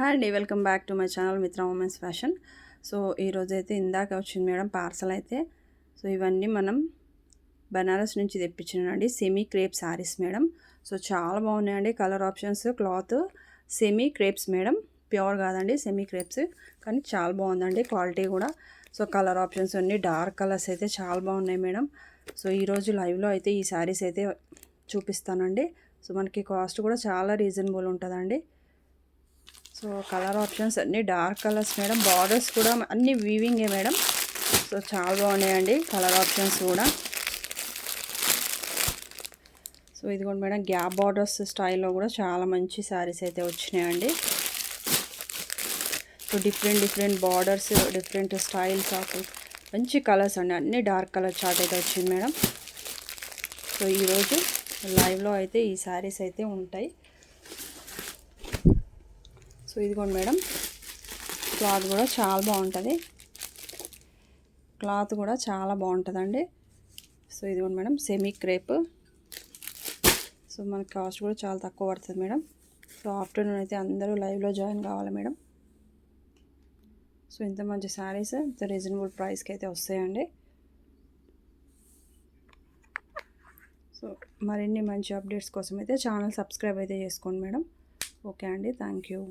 Hi అండి, welcome back to my channel మిత్ర women's fashion. So ఈరోజైతే ఇందాక వచ్చింది మేడం పార్సల్ అయితే. సో ఇవన్నీ మనం బనారస్ నుంచి తెప్పించినండి semi crepe saris madam. So చాలా బాగున్నాయండి colour options, cloth semi crepes madam, pure కాదండి సెమీ క్రేప్స్, కానీ చాలా బాగుందండి క్వాలిటీ కూడా. సో కలర్ ఆప్షన్స్ అన్నీ డార్క్ కలర్స్ అయితే చాలా బాగున్నాయి మేడం. సో ఈరోజు లైవ్లో అయితే ఈ శారీస్ అయితే చూపిస్తానండి. సో మనకి కాస్ట్ కూడా చాలా రీజనబుల్ ఉంటుందండి. సో కలర్ ఆప్షన్స్ అన్నీ డార్క్ కలర్స్ మేడం, బార్డర్స్ కూడా అన్నీ వీవింగే మేడం. సో చాలా బాగున్నాయండి కలర్ ఆప్షన్స్ కూడా. సో ఇదిగోండి మేడం, గ్యాప్ బార్డర్స్ స్టైల్లో కూడా చాలా మంచి శారీస్ అయితే వచ్చినాయండి. So different borders, different styles of మంచి కలర్స్ అండి, అన్నీ డార్క్ కలర్ చార్ట్ అయితే వచ్చింది మేడం. సో ఈరోజు లైవ్లో అయితే ఈ శారీస్ అయితే ఉంటాయి. సో ఇదిగోండి మేడం, క్లాత్ కూడా చాలా బాగుంటుంది, క్లాత్ కూడా చాలా బాగుంటుందండి. సో ఇదిగోండి మేడం, సెమీ క్రేప్. సో మనకి కాస్ట్ కూడా చాలా తక్కువ పడుతుంది మేడం. సో ఆఫ్టర్నూన్ అయితే అందరూ లైవ్లో జాయిన్ కావాలి మేడం. సో ఇంత మంచి శారీస్ ఇంత రీజనబుల్ ప్రైస్కి అయితే వస్తాయండి. సో మరిన్ని మంచి అప్డేట్స్ కోసం అయితే ఛానల్ సబ్స్క్రైబ్ అయితే చేసుకోండి మేడం. ఓకే అండి, థ్యాంక్ యూ.